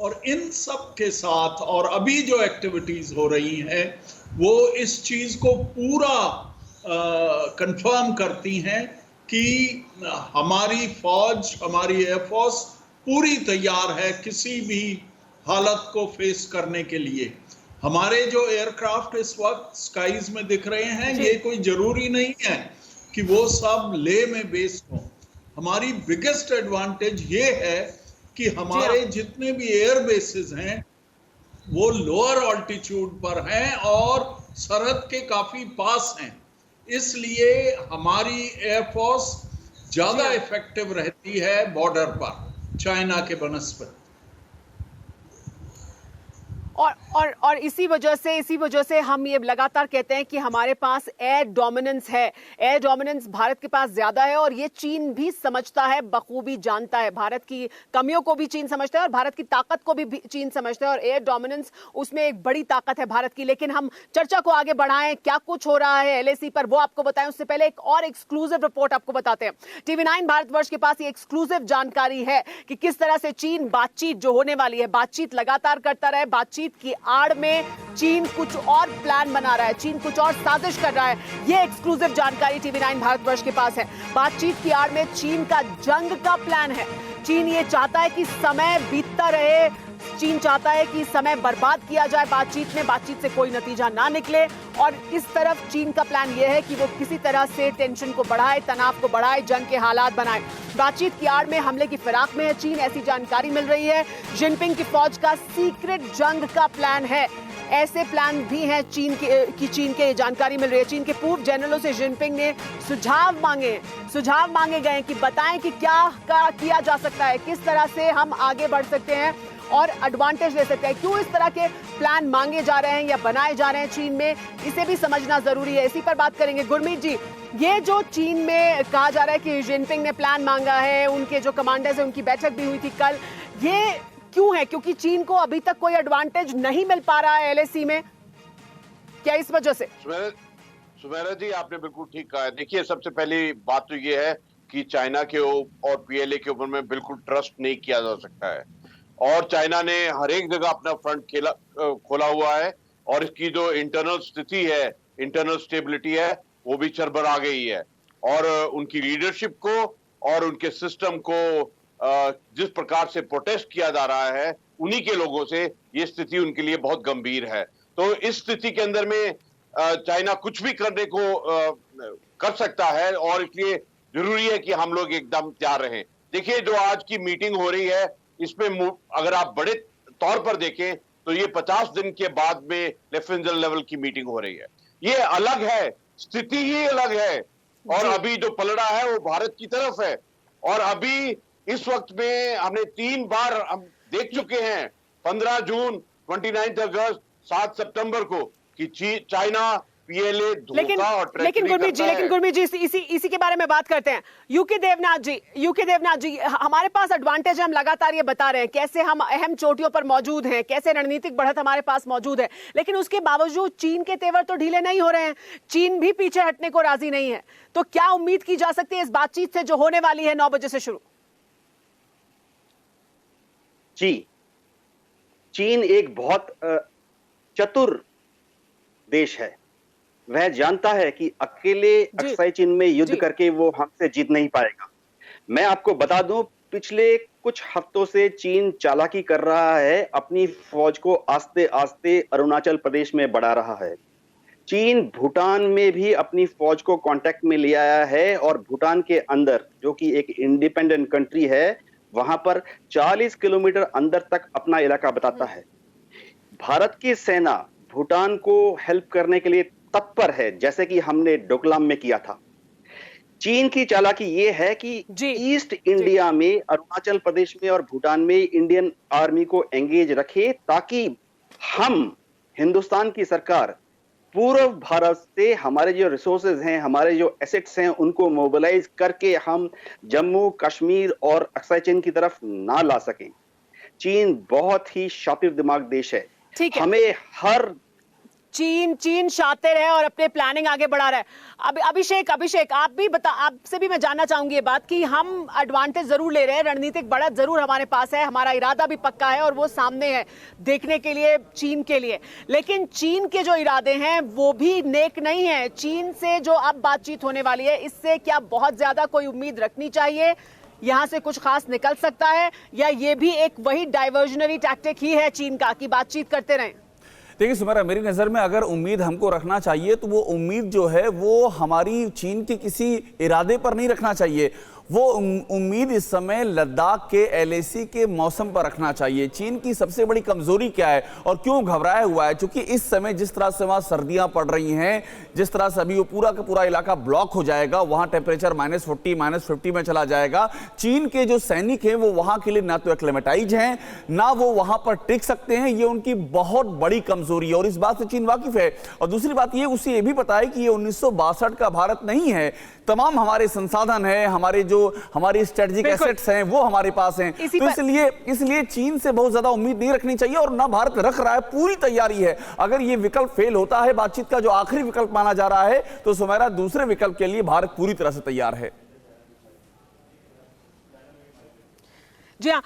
और इन सब के साथ और अभी जो एक्टिविटीज हो रही हैं वो इस चीज को पूरा कंफर्म करती हैं कि हमारी फौज, हमारी एयरफोर्स पूरी तैयार है किसी भी हालत को फेस करने के लिए। हमारे जो एयरक्राफ्ट इस वक्त स्काईज में दिख रहे हैं, ये कोई जरूरी नहीं है कि वो सब लेह में बेस्ड हो। हमारी बिगेस्ट एडवांटेज ये है कि हमारे जितने भी एयर बेसेस हैं वो लोअर ऑल्टीट्यूड पर हैं और सरहद के काफी पास हैं। इसलिए हमारी एयरफोर्स ज्यादा इफेक्टिव रहती है बॉर्डर पर चाइना के बनस्पत। और इसी वजह से हम ये लगातार कहते हैं कि हमारे पास एयर डोमिनेंस है। एयर डोमिनेंस भारत के पास ज्यादा है और ये चीन भी समझता है, बखूबी जानता है। भारत की कमियों को भी चीन समझता है और भारत की ताकत को भी चीन समझता है और एयर डोमिनेंस उसमें एक बड़ी ताकत है भारत की। लेकिन हम चर्चा को आगे बढ़ाएं, क्या कुछ हो रहा है एलएसी पर वो आपको बताएं, उससे पहले एक और एक्सक्लूसिव रिपोर्ट आपको बताते हैं। टीवी9 भारतवर्ष के पास ये एक्सक्लूसिव जानकारी है कि किस तरह से चीन बातचीत जो होने वाली है, बातचीत लगातार करता रहे, बातचीत की आड़ में चीन कुछ और प्लान बना रहा है, चीन कुछ और साजिश कर रहा है। यह एक्सक्लूसिव जानकारी टीवी9 भारतवर्ष के पास है। बातचीत की आड़ में चीन का जंग का प्लान है। चीन ये चाहता है कि समय बीतता रहे, चीन चाहता है कि समय बर्बाद किया जाए बातचीत में, बातचीत से कोई नतीजा ना निकले। और इस तरफ चीन का प्लान यह है कि वो किसी तरह से टेंशन को बढ़ाए, तनाव को बढ़ाए, जंग के हालात बनाए। बातचीत की आड़ में हमले की फिराक में है चीन, ऐसी जानकारी मिल रही है। जिनपिंग की फौज का सीक्रेट जंग का प्लान है। ऐसे प्लान भी हैं चीन के जानकारी मिल रही है। चीन के पूर्व जनरलों से जिनपिंग ने सुझाव मांगे गए कि बताएं कि क्या किया जा सकता है, किस तरह से हम आगे बढ़ सकते हैं और एडवांटेज ले सकते हैं। क्यों इस तरह के प्लान मांगे जा रहे हैं या बनाए जा रहे हैं चीन में, इसे भी समझना जरूरी है। इसी पर बात करेंगे। गुरमीत जी, ये जो चीन में कहा जा रहा है कि जिनपिंग ने प्लान मांगा है, उनके जो कमांडर्स हैं उनकी बैठक भी हुई थी कल, ये क्यों है? क्योंकि चीन को अभी तक कोई एडवांटेज नहीं मिल पा रहा है LAC में, क्या इस वजह से? सुमेरा जी, आपने बिल्कुल ठीक कहा है। देखिए, सबसे पहली बात तो ये है कि चाइना के और PLA के ऊपर में बिल्कुल ट्रस्ट नहीं किया जा सकता है, और चाइना ने हर एक जगह अपना फ्रंट खोला हुआ है, और इसकी जो इंटरनल स्थिति है, इंटरनल स्टेबिलिटी है, वो भी चरमरा गई है। और उनकी लीडरशिप को और उनके सिस्टम को जिस प्रकार से प्रोटेस्ट किया जा रहा है उन्हीं के लोगों से, ये स्थिति उनके लिए बहुत गंभीर है। तो इस स्थिति के अंदर में चाइना कुछ भी करने को कर सकता है, और इसलिए जरूरी है कि हम लोग एकदम तैयार रहें। देखिए, जो आज की मीटिंग हो रही है, इसमें अगर आप बड़े तौर पर देखें तो ये 50 दिन के बाद में लेफ्टिनेंट जनरल लेवल की मीटिंग हो रही है। ये अलग है, स्थिति ही अलग है, और अभी जो पलड़ा है वो भारत की तरफ है। और अभी इस वक्त में हमने 3 बार हम देख चुके हैं, 15 जून, 29 अगस्त, 7 सितंबर को, कि चाइना PLA धोखा और लेकिन गुरमीत जी इसी के बारे में बात करते हैं। यूके देवनाथ जी, हमारे पास एडवांटेज है, हम लगातार ये बता रहे हैं कैसे हम अहम चोटियों पर मौजूद हैं, कैसे रणनीतिक बढ़त हमारे पास मौजूद है, लेकिन उसके बावजूद चीन के तेवर तो ढीले नहीं हो रहे हैं। चीन भी पीछे हटने को राजी नहीं है। तो क्या उम्मीद की जा सकती है इस बातचीत से जो होने वाली है 9 बजे से शुरू? जी, चीन एक बहुत चतुर देश है। वह जानता है कि अकेले अक्साई चीन में युद्ध करके वो हमसे जीत नहीं पाएगा। मैं आपको बता दूं, पिछले कुछ हफ्तों से चीन चालाकी कर रहा है, अपनी फौज को आस्ते आस्ते अरुणाचल प्रदेश में बढ़ा रहा है। चीन भूटान में भी अपनी फौज को कांटेक्ट में ले आया है, और भूटान के अंदर, जो कि एक इंडिपेंडेंट कंट्री है, वहां पर 40 किलोमीटर अंदर तक अपना इलाका बताता है। भारत की सेना भूटान को हेल्प करने के लिए तत्पर है, जैसे कि हमने डोकलाम में किया था। चीन की चालाकी ये है कि ईस्ट इंडिया में, अरुणाचल प्रदेश में और भूटान में इंडियन आर्मी को एंगेज रखे, ताकि हम, हिंदुस्तान की सरकार, पूर्व भारत से हमारे जो रिसोर्सेज हैं, हमारे जो एसेट्स हैं, उनको मोबिलाइज करके हम जम्मू कश्मीर और अक्साई चीन की तरफ ना ला सकें। चीन बहुत ही शातिर दिमाग देश है। हमें हर चीन शातिर है और अपने प्लानिंग आगे बढ़ा रहा है। अब अभिषेक आपसे भी मैं जानना चाहूंगी ये बात कि हम एडवांटेज जरूर ले रहे हैं, रणनीतिक बढ़त जरूर हमारे पास है, हमारा इरादा भी पक्का है और वो सामने है देखने के लिए चीन के लिए, लेकिन चीन के जो इरादे हैं वो भी नेक नहीं है। चीन से जो अब बातचीत होने वाली है, इससे क्या बहुत ज्यादा कोई उम्मीद रखनी चाहिए? यहां से कुछ खास निकल सकता है, या ये भी एक वही डाइवर्जनरी टैक्टिक ही है चीन का कि बातचीत करते रहें? देखिए सुमेरा, मेरी नज़र में अगर उम्मीद हमको रखना चाहिए तो वो उम्मीद जो है वो हमारी चीन के किसी इरादे पर नहीं रखना चाहिए। वो उम्मीद इस समय लद्दाख के LAC के मौसम पर रखना चाहिए। चीन की सबसे बड़ी कमजोरी क्या है और क्यों घबराया हुआ है? क्योंकि इस समय जिस तरह से वहाँ सर्दियाँ पड़ रही हैं, जिस तरह से अभी वो पूरा का पूरा इलाका ब्लॉक हो जाएगा, वहाँ टेम्परेचर -40 -50 में चला जाएगा। चीन के जो सैनिक हैं वो वहाँ के लिए ना तो एक्लेमेटाइज हैं, ना वो वहाँ पर टिक सकते हैं। ये उनकी बहुत बड़ी कमजोरी है और इस बात से चीन वाकिफ है। और दूसरी बात ये, उसे ये भी पता है कि ये 1962 का भारत नहीं है। तमाम हमारे संसाधन है, हमारी स्ट्रेटेजिक एसेट्स हैं, वो हमारे पास हैं। तो इसलिए चीन से बहुत ज्यादा उम्मीद नहीं रखनी चाहिए, और ना भारत रख रहा है। पूरी तैयारी है। अगर ये विकल्प फेल होता है, बातचीत का जो आखिरी विकल्प माना जा रहा है, तो सुमेरा दूसरे विकल्प के लिए भारत पूरी तरह से तैयार है। जी हाँ,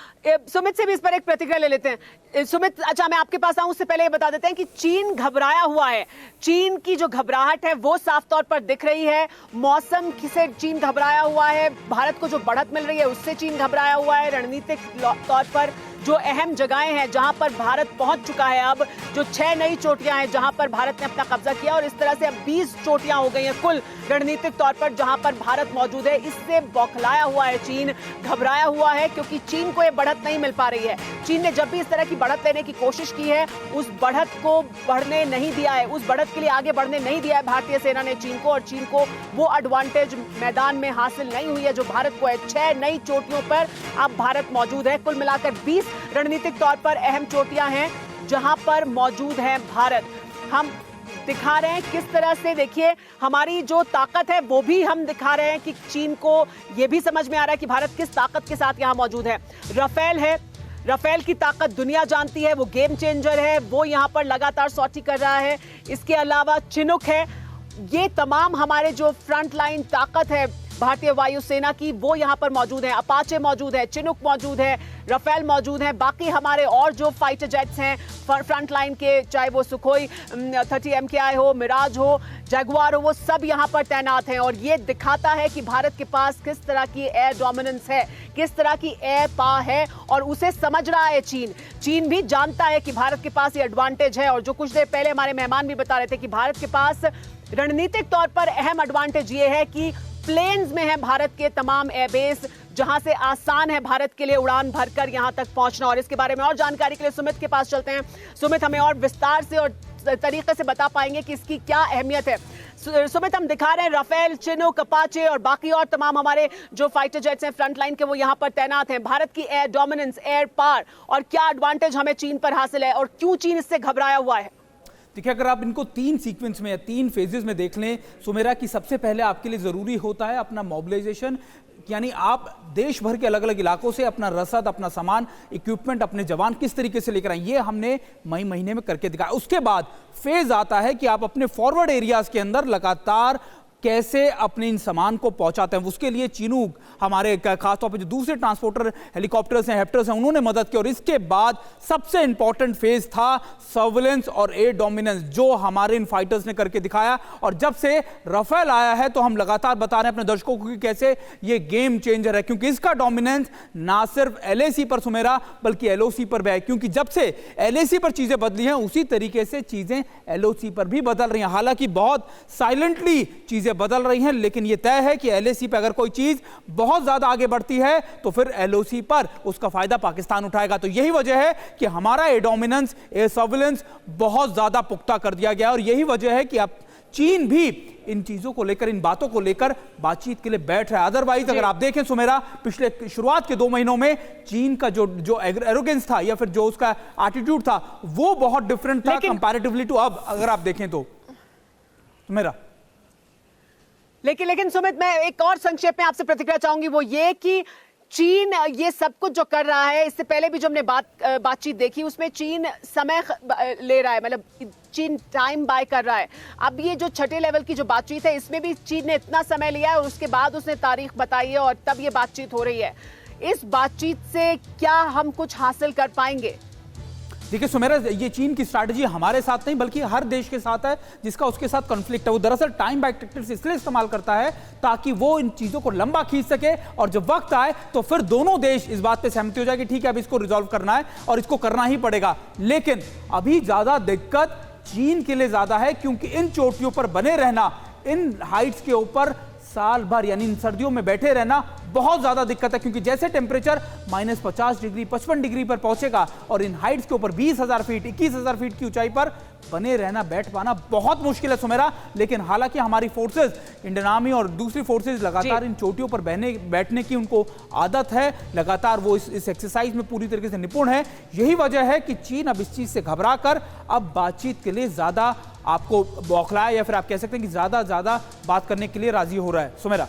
सुमित से भी इस पर एक प्रतिक्रिया ले लेते हैं। सुमित, अच्छा मैं आपके पास आऊं उससे पहले ये बता देते हैं कि चीन घबराया हुआ है। चीन की जो घबराहट है वो साफ तौर पर दिख रही है। मौसम से चीन घबराया हुआ है, भारत को जो बढ़त मिल रही है उससे चीन घबराया हुआ है। रणनीतिक तौर पर जो अहम जगहें हैं जहां पर भारत पहुंच चुका है, अब जो 6 नई चोटियां हैं जहां पर भारत ने अपना कब्जा किया, और इस तरह से अब 20 चोटियां हो गई हैं कुल रणनीतिक तौर पर जहां पर भारत मौजूद है। इससे बौखलाया हुआ है चीन, घबराया हुआ है, क्योंकि चीन को ये बढ़त नहीं मिल पा रही है। चीन ने जब भी इस तरह की बढ़त लेने की कोशिश की है, उस बढ़त को बढ़ने नहीं दिया है, उस बढ़त के लिए आगे बढ़ने नहीं दिया है भारतीय सेना ने चीन को, और चीन को वो एडवांटेज मैदान में हासिल नहीं हुई है जो भारत को है। 6 नई चोटियों पर अब भारत मौजूद है। कुल मिलाकर 20 रणनीतिक तौर पर अहम चोटियां हैं जहां पर मौजूद है भारत। हम दिखा रहे हैं किस तरह से, देखिए हमारी जो ताकत है वो भी हम दिखा रहे हैं कि चीन को ये भी समझ में आ रहा है कि भारत किस ताकत के साथ यहां मौजूद है। राफेल है, राफेल की ताकत दुनिया जानती है, वो गेम चेंजर है, वो यहां पर लगातार सॉटी कर रहा है। इसके अलावा चिनूक है, ये तमाम हमारे जो फ्रंट लाइन ताकत है भारतीय वायुसेना की वो यहां पर मौजूद है। अपाचे मौजूद है, चिनूक मौजूद है, राफेल मौजूद है, बाकी हमारे और जो फाइटर जेट्स हैं फ्रंट लाइन के, चाहे वो सुखोई 30 MKI हो, मिराज हो, जगुआर हो, वो सब यहां पर तैनात हैं। और ये दिखाता है कि भारत के पास किस तरह की एयर डोमिनेंस है, किस तरह की एयर पावर है, और उसे समझ रहा है चीन। चीन भी जानता है कि भारत के पास ये एडवांटेज है। और जो कुछ देर पहले हमारे मेहमान भी बता रहे थे कि भारत के पास रणनीतिक तौर पर अहम एडवांटेज ये है कि प्लेन्स में है भारत के तमाम एयरबेस, जहां से आसान है भारत के लिए उड़ान भरकर यहां तक पहुंचना। और इसके बारे में और जानकारी के लिए सुमित के पास चलते हैं। सुमित हमें और विस्तार से और तरीके से बता पाएंगे कि इसकी क्या अहमियत है। सुमित, हम दिखा रहे हैं राफेल, चिनूक, अपाचे और बाकी और तमाम हमारे जो फाइटर जेट्स हैं फ्रंट लाइन के, वो यहां पर तैनात हैं। भारत की एयर डोमिनेंस, एयर पावर और क्या एडवांटेज हमें चीन पर हासिल है और क्यों चीन इससे घबराया हुआ है? देखिए, अगर आप इनको 3 सीक्वेंस में या 3 फेजेस में देख लें सुमेरा, की सबसे पहले आपके लिए जरूरी होता है अपना मोबिलाइजेशन, यानी आप देश भर के अलग अलग इलाकों से अपना रसद, अपना सामान, इक्विपमेंट, अपने जवान किस तरीके से लेकर आए, ये हमने मई महीने में करके दिखाया। उसके बाद फेज आता है कि आप अपने फॉरवर्ड एरियाज के अंदर लगातार कैसे अपने इन सामान को पहुंचाते हैं। उसके लिए चिनूक, हमारे खासतौर पर जो दूसरे ट्रांसपोर्टर हेलीकॉप्टर्स हैं, हेप्टर्स हैं, उन्होंने मदद की। और इसके बाद सबसे इंपॉर्टेंट फेज था सर्विलेंस और एयर डोमिनेंस, जो हमारे इन फाइटर्स ने करके दिखाया। और जब से राफेल आया है तो हम लगातार बता रहे हैं अपने दर्शकों को कि कैसे ये गेम चेंजर है, क्योंकि इसका डोमिनेंस ना सिर्फ LAC पर सुमेरा बल्कि LOC पर भी है। क्योंकि जब से LAC पर चीजें बदली हैं उसी तरीके से चीजें LOC पर भी बदल रही हैं। हालांकि बहुत साइलेंटली चीजें बदल रही हैं, लेकिन यह तय है कि LAC पे अगर कोई चीज बहुत ज्यादा आगे बढ़ती है तो फिर LOC पर उसका फायदा पाकिस्तान उठाएगा। तो यही वजह है कि हमारा एयर डोमिनेंस, एयर सर्विलेंस बहुत ज्यादा पुख्ता कर दिया गया। और यही वजह है कि अब चीन भी इन चीजों को लेकर, इन बातों को लेकर बातचीत के लिए बैठ रहा है। अदरवाइज अगर आप देखें सुमेरा, पिछले शुरुआत के 2 महीनों में चीन का जो एरोगेंस था या फिर जो उसका एटीट्यूड था वो बहुत डिफरेंट था कंपैरेटिवली टू अब, अगर आप देखें तो सुमेरा। लेकिन सुमित, मैं एक और संक्षेप में आपसे प्रतिक्रिया चाहूंगी, वो ये कि चीन ये सब कुछ जो कर रहा है, इससे पहले भी जो हमने बातचीत देखी उसमें चीन समय ले रहा है, मतलब चीन टाइम बाय कर रहा है। अब ये जो 6ठे लेवल की जो बातचीत है इसमें भी चीन ने इतना समय लिया है और उसके बाद उसने तारीख बताई है और तब ये बातचीत हो रही है। इस बातचीत से क्या हम कुछ हासिल कर पाएंगे? देखिए सुमेरा, ये चीन की स्ट्रैटेजी हमारे साथ नहीं बल्कि हर देश के साथ है जिसका उसके साथ कॉन्फ्लिक्ट है। वो दरअसल टाइम बाय टैक्टिक्स इसलिए इस्तेमाल करता है ताकि वो इन चीजों को लंबा खींच सके और जब वक्त आए तो फिर दोनों देश इस बात पे सहमति हो जाए कि ठीक है अब इसको रिजॉल्व करना है और इसको करना ही पड़ेगा। लेकिन अभी ज्यादा दिक्कत चीन के लिए ज्यादा है, क्योंकि इन चोटियों पर बने रहना, इन हाइट्स के ऊपर साल भर यानी इन सर्दियों में बैठे रहना बहुत ज्यादा दिक्कत है। क्योंकि जैसे टेम्परेचर -50 डिग्री 55 डिग्री पर पहुंचेगा और इन हाइट्स के ऊपर 20,000 फीट 21,000 फीट की ऊंचाई पर बने रहना, बैठ पाना बहुत मुश्किल है सुमेरा। लेकिन हालांकि हमारी फोर्सेस, इंडियन आर्मी और दूसरी फोर्सेस लगातार इन चोटियों पर बैठने की उनको आदत है, लगातार वो इस एक्सरसाइज में पूरी तरीके से निपुण है। यही वजह है कि चीन अब इस चीज से घबरा कर अब बातचीत के लिए ज्यादा आपको बौखलाया या फिर आप कह सकते हैं कि ज्यादा बात करने के लिए राजी हो रहा है सुमेरा।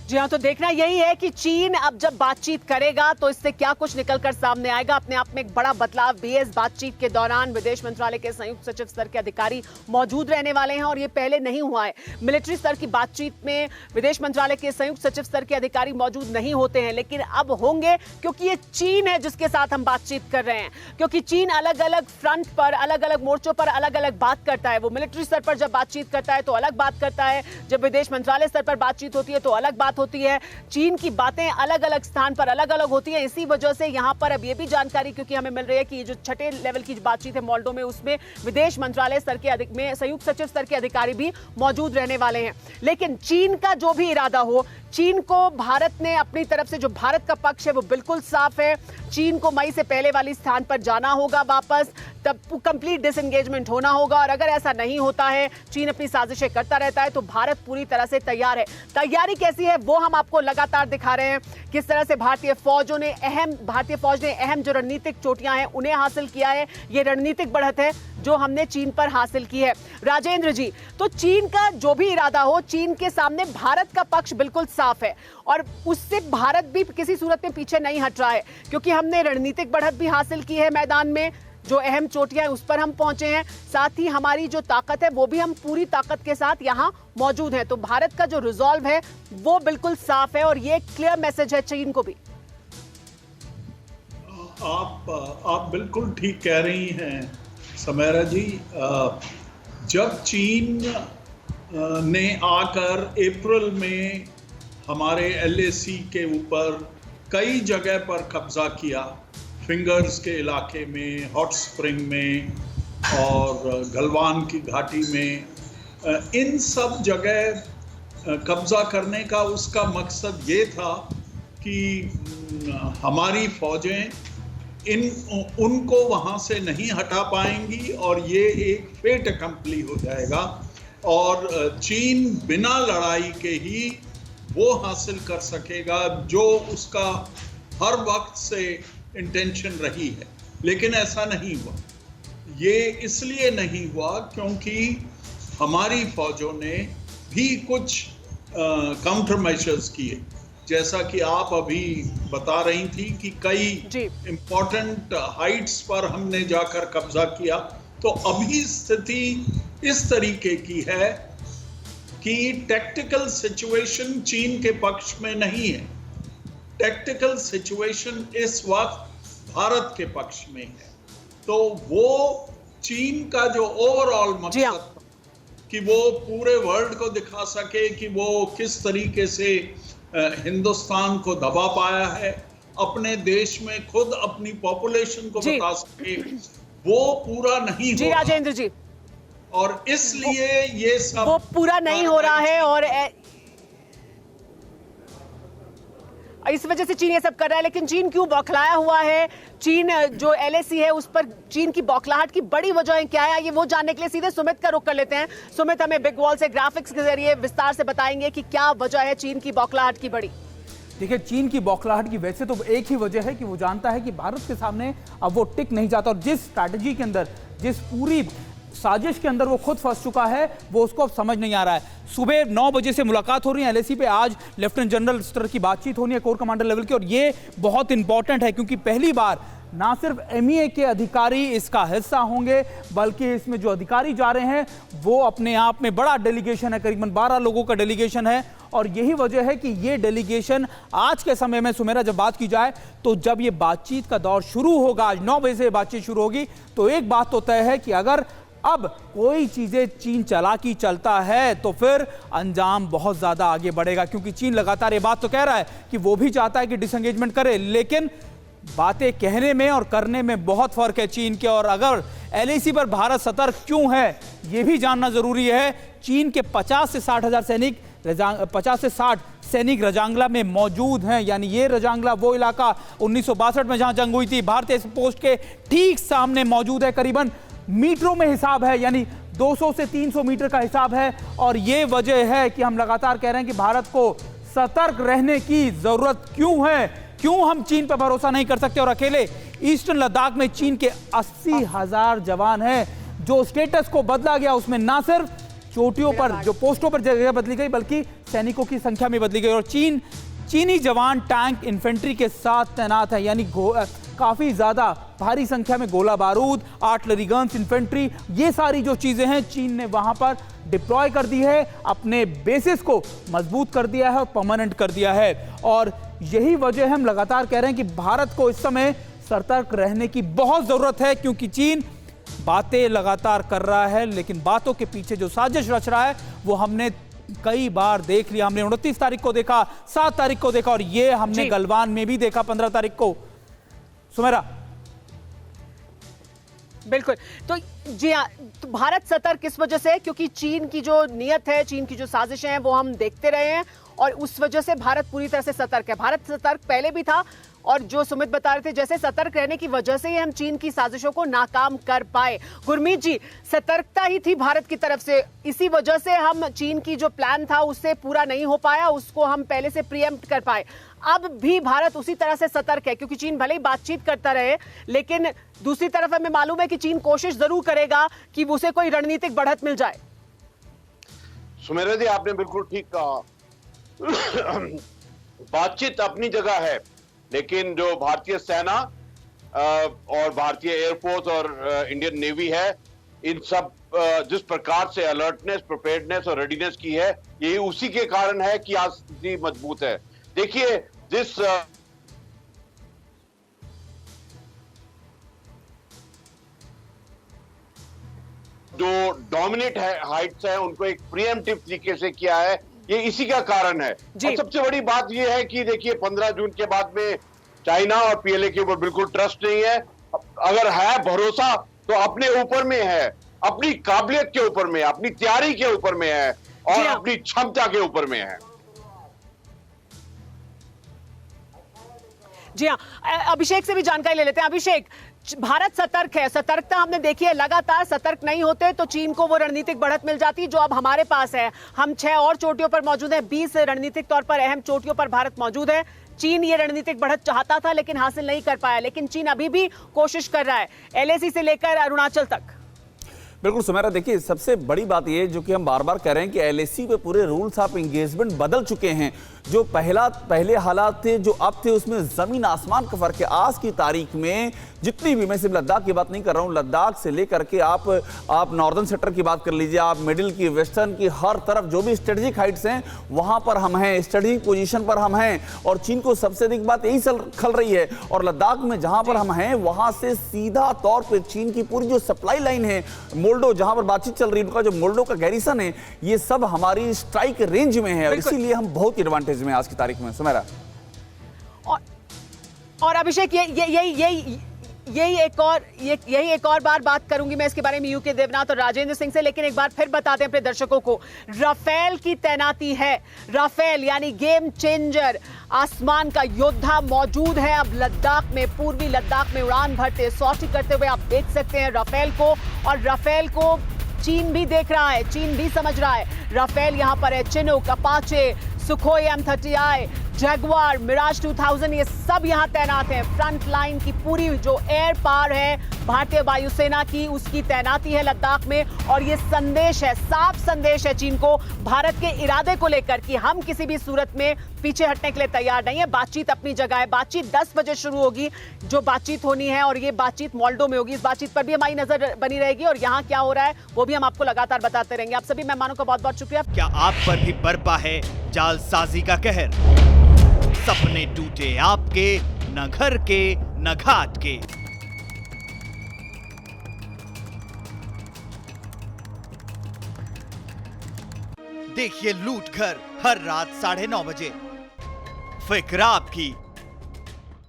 जी हाँ, तो देखना यही है कि चीन अब जब बातचीत करेगा तो इससे क्या कुछ निकलकर सामने आएगा। अपने आप में एक बड़ा बदलाव भी है। इस बातचीत के दौरान विदेश मंत्रालय के संयुक्त सचिव स्तर के अधिकारी मौजूद रहने वाले हैं और ये पहले नहीं हुआ है। मिलिट्री स्तर की बातचीत में विदेश मंत्रालय के संयुक्त सचिव स्तर के अधिकारी मौजूद नहीं होते हैं, लेकिन अब होंगे क्योंकि ये चीन है जिसके साथ हम बातचीत कर रहे हैं। क्योंकि चीन अलग अलग फ्रंट पर, अलग अलग मोर्चों पर अलग अलग बात करता है। वो मिलिट्री स्तर पर जब बातचीत करता है तो अलग बात करता है, जब विदेश मंत्रालय स्तर पर बातचीत होती है तो अलग बात बात होती है चीन की बातें अलग अलग स्थान पर अलग अलग होती है। इसी वजह से यहां पर अब ये भी जानकारी क्योंकि हमें मिल रही है कि जो छठे लेवल की बातचीत है मोल्डो में, उसमें विदेश मंत्रालय स्तर के में संयुक्त सचिव स्तर के अधिकारी भी मौजूद रहने वाले हैं। लेकिन चीन का जो भी इरादा हो, चीन को भारत ने अपनी तरफ से, जो भारत का पक्ष है वो बिल्कुल साफ है। चीन को मई से पहले वाली स्थान पर जाना होगा वापस, तब कंप्लीट डिसएंगेजमेंट होना होगा। और अगर ऐसा नहीं होता है, चीन अपनी साजिशें करता रहता है, तो भारत पूरी तरह से तैयार है। तैयारी कैसी है वो हम आपको लगातार दिखा रहे हैं, किस तरह से भारतीय फौज ने अहम जो रणनीतिक चोटियां हैं उन्हें हासिल किया है। ये रणनीतिक बढ़त है जो हमने चीन पर हासिल की है। राजेंद्र जी, तो चीन का जो भी इरादा हो, चीन के सामने भारत का पक्ष बिल्कुल साफ है और उससे भारत भी किसी सूरत में पीछे नहीं हट रहा है, क्योंकि हमने रणनीतिक बढ़त भी हासिल की है मैदान में, जो अहम चोटियां हैं उस पर हम पहुंचे हैं, साथ ही हमारी जो ताकत है वो भी हम पूरी ताकत के साथ यहां मौजूद हैं। तो भारत का जो रिजॉल्व है वो बिल्कुल साफ है और ये क्लियर मैसेज है चीन को भी। आप बिल्कुल ठीक कह रही हैं समैरा जी। जब चीन ने आकर अप्रैल में हमारे LAC के ऊपर कई जगह पर कब्जा किया, फिंगर्स के इलाके में, हॉट स्प्रिंग में और गलवान की घाटी में, इन सब जगह कब्जा करने का उसका मकसद ये था कि हमारी फौजें उनको वहाँ से नहीं हटा पाएंगी और ये एक फेट अकम्पली हो जाएगा और चीन बिना लड़ाई के ही वो हासिल कर सकेगा जो उसका हर वक्त से इंटेंशन रही है। लेकिन ऐसा नहीं हुआ। ये इसलिए नहीं हुआ क्योंकि हमारी फौजों ने भी कुछ काउंटर मेजर्स किए, जैसा कि आप अभी बता रही थी कि कई इम्पोर्टेंट हाइट्स पर हमने जाकर कब्जा किया। तो अभी स्थिति इस तरीके की है कि टैक्टिकल सिचुएशन चीन के पक्ष में नहीं है, टैक्टिकल सिचुएशन इस वक्त भारत के पक्ष में है। तो वो चीन का जो ओवरऑल मकसद था कि वो पूरे वर्ल्ड को दिखा सके कि वो किस तरीके से हिंदुस्तान को दबा पाया है, अपने देश में खुद अपनी पॉपुलेशन को बता सके, वो पूरा नहीं हो रहा। राजेंद्र जी, और इसलिए ये सब वो पूरा नहीं हो रहा है और इस वजह से चीन ये सब कर रहा है। लेकिन चीन क्यों बौखलाया हुआ है? चीन जो LAC है उस पर चीन की बौखलाहट की बड़ी वजह क्या है, ये वो जानने के लिए सीधे सुमित का रुख कर लेते हैं। सुमित हमें बिग वॉल से ग्राफिक्स के जरिए विस्तार से बताएंगे कि क्या वजह है चीन की बौखलाहट की बड़ी। देखिए, चीन की बौखलाहट की वैसे तो एक ही वजह है कि वो जानता है कि भारत के सामने अब वो टिक नहीं जाता और जिस स्ट्रैटेजी के अंदर, जिस पूरी साजिश के अंदर वो खुद फंस चुका है, वो उसको अब समझ नहीं आ रहा है। सुबह 9 बजे से मुलाकात हो रही है LAC पे, आज लेफ्टिनेंट जनरल स्तर की बातचीत होनी है कोर कमांडर लेवल की, और ये बहुत इंपॉर्टेंट है क्योंकि पहली बार ना सिर्फ MEA के अधिकारी इसका हिस्सा होंगे, बल्कि इसमें जो अधिकारी जा रहे हैं वो अपने आप में बड़ा डेलीगेशन है, करीबन 12 लोगों का डेलीगेशन है। और यही वजह है कि ये डेलीगेशन आज के समय में, सुमेरा, जब बात की जाए तो जब ये बातचीत का दौर शुरू होगा, आज 9 बजे से बातचीत शुरू होगी, तो एक बात तो तय है कि अगर अब कोई चीजें चीन चालाकी चलता है तो फिर अंजाम बहुत ज्यादा आगे बढ़ेगा, क्योंकि चीन लगातार ये बात तो कह रहा है कि वो भी चाहता है कि डिसएंगेजमेंट करे, लेकिन बातें कहने में और करने में बहुत फर्क है चीन के। और अगर LAC पर भारत सतर्क क्यों है ये भी जानना जरूरी है। चीन के 50 से 60 हजार सैनिक 50 से 60 सैनिक रजांगला में मौजूद हैं, यानी ये रजांगला वो इलाका 1962 में जहां जंग हुई थी, भारतीय पोस्ट के ठीक सामने मौजूद है। करीबन मीटरों में हिसाब है, यानी 200 से 300 मीटर का हिसाब है। और ये वजह है कि हम लगातार कह रहे हैं कि भारत को सतर्क रहने की जरूरत क्यों है, क्यों हम चीन पर भरोसा नहीं कर सकते। और अकेले ईस्टर्न लद्दाख में चीन के 80,000 जवान हैं। जो स्टेटस को बदला गया उसमें ना सिर्फ चोटियों पर, जो पोस्टों पर जगह बदली गई, बल्कि सैनिकों की संख्या में बदली गई। और चीनी जवान टैंक इन्फेंट्री के साथ तैनात है, यानी काफी ज्यादा भारी संख्या में गोला बारूद, आर्टिलरी गन्स, इन्फेंट्री, ये सारी जो चीजें हैं चीन ने वहां पर डिप्लॉय कर दी है, अपने बेसिस को मजबूत कर दिया है और परमानेंट कर दिया है। और यही वजह है, हम लगातार कह रहे हैं कि भारत को इस समय सतर्क रहने की बहुत जरूरत है, क्योंकि चीन बातें लगातार कर रहा है, लेकिन बातों के पीछे जो साजिश रच रहा है वो हमने कई बार देख लिया हमने। 29 तारीख को देखा, 7 तारीख को देखा और ये हमने गलवान में भी देखा 15 तारीख को। सुमेरा। बिल्कुल। तो जी हाँ, तो भारत सतर्क किस वजह से? क्योंकि चीन की जो नीयत है, चीन की जो साजिशें हैं वो हम देखते रहे हैं और उस वजह से भारत पूरी तरह से सतर्क है। भारत सतर्क पहले भी था और जो सुमित बता रहे थे, जैसे सतर्क रहने की वजह से ही हम चीन की साजिशों को नाकाम कर पाए। गुरमीत जी, सतर्कता ही थी भारत की तरफ से, इसी वजह से हम चीन की जो प्लान था उससे पूरा नहीं हो पाया, उसको हम पहले से प्रीएम्प्ट कर पाए। अब भी भारत उसी तरह से सतर्क है क्योंकि चीन भले ही बातचीत करता रहे, लेकिन दूसरी तरफ हमें मालूम है कि चीन कोशिश जरूर करेगा कि उसे कोई रणनीतिक बढ़त मिल जाए। सुमेरा जी, आपने बिल्कुल ठीक कहा। बातचीत अपनी जगह है, लेकिन जो भारतीय सेना और भारतीय एयरफोर्स और इंडियन नेवी है, इन सब जिस प्रकार से अलर्टनेस, प्रिपेयर्डनेस और रेडीनेस की है, यही उसी के कारण है कि आज स्थिति मजबूत है। देखिए, जिस जो डोमिनेट हाइट्स है उनको एक प्रीएम्प्टिव तरीके से किया है, ये इसी का कारण है। और सबसे बड़ी बात ये है कि देखिए 15 जून के बाद में चाइना और पीएलए के ऊपर बिल्कुल ट्रस्ट नहीं है। अगर है भरोसा तो अपने ऊपर में है, अपनी काबिलियत के ऊपर में, अपनी तैयारी के ऊपर में है और अपनी क्षमता के ऊपर में है। जी हाँ, अभिषेक से भी जानकारी ले लेते हैं। अभिषेक, भारत सतर्क है, सतर्कता हमने देखी है लगातार। सतर्क नहीं होते तो चीन को वो रणनीतिक बढ़त मिल जाती जो अब हमारे पास है। हम 6 और चोटियों पर मौजूद हैं, 20 रणनीतिक तौर पर अहम चोटियों पर भारत मौजूद है। चीन ये रणनीतिक बढ़त चाहता था लेकिन हासिल नहीं कर पाया, लेकिन चीन अभी भी कोशिश कर रहा है, एलएसी से लेकर अरुणाचल तक। बिल्कुल सुमेरा, देखिए सबसे बड़ी बात यह जो कि हम बार बार कह रहे हैं कि एलएसी पे पूरे रूल्स ऑफ एंगेजमेंट बदल चुके हैं। जो पहले हालात थे जो अब थे उसमें जमीन आसमान का फर्क है। आज की तारीख में जितनी भी, मैं सिर्फ लद्दाख की बात नहीं कर रहा हूं, लद्दाख से लेकर के आप नॉर्दर्न सेक्टर की बात कर लीजिए, आप मिडिल की, वेस्टर्न की, हर तरफ जो भी स्ट्रेटेजिक हाइट्स हैं वहां पर हम हैं, स्ट्रेटेजिक पोजीशन पर हम हैं और चीन को सबसे अधिक बात यही खल रही है। और लद्दाख में जहां पर हम हैं वहां से सीधा तौर पर चीन की पूरी जो सप्लाई लाइन है, मोल्डो जहां पर बातचीत चल रही है, उनका जो मोल्डो का गैरिसन है, ये सब हमारी स्ट्राइक रेंज में है और इसीलिए हम बहुत एडवांटेज में आज की तारीख में। सुमेरा और अभिषेक, यही एक और बार बात करूंगी मैं इसके बारे में यूके देवनाथ और राजेंद्र सिंह से, लेकिन एक बार फिर बता दें अपने दर्शकों को, राफेल की तैनाती है। राफेल यानी गेम चेंजर, आसमान का योद्धा मौजूद है अब लद्दाख में, पूर्वी लद्दाख में उड़ान भरते, सॉर्टी करते हुए आप देख सकते हैं राफेल को। और राफेल को चीन भी देख रहा है, चीन भी समझ रहा है। राफेल यहां पर है, Chinook, Apache, Sukhoi M30I, Jaguar, Mirage 2000, ये सब यहां तैनात हैं। फ्रंट लाइन की पूरी जो एयर पावर है भारतीय वायुसेना की, उसकी तैनाती है लद्दाख में। और ये संदेश है, साफ संदेश है चीन को भारत के इरादे को लेकर कि हम किसी भी सूरत में पीछे हटने के लिए तैयार नहीं है। बातचीत अपनी जगह है, बातचीत 10 बजे शुरू होगी जो बातचीत होनी है और ये बातचीत मोल्डो में होगी। इस बातचीत पर भी हमारी नजर बनी रहेगी और यहाँ क्या हो रहा है वो भी हम आपको लगातार बताते रहेंगे। आप सभी मेहमानों का बहुत बहुत शुक्रिया। क्या आप पर भी बरपा है जालसाजी का कहर? सपने टूटे आपके, न घर के न घाट के। देखिए लूट घर हर रात 9:30 बजे। फिक्र आपकी,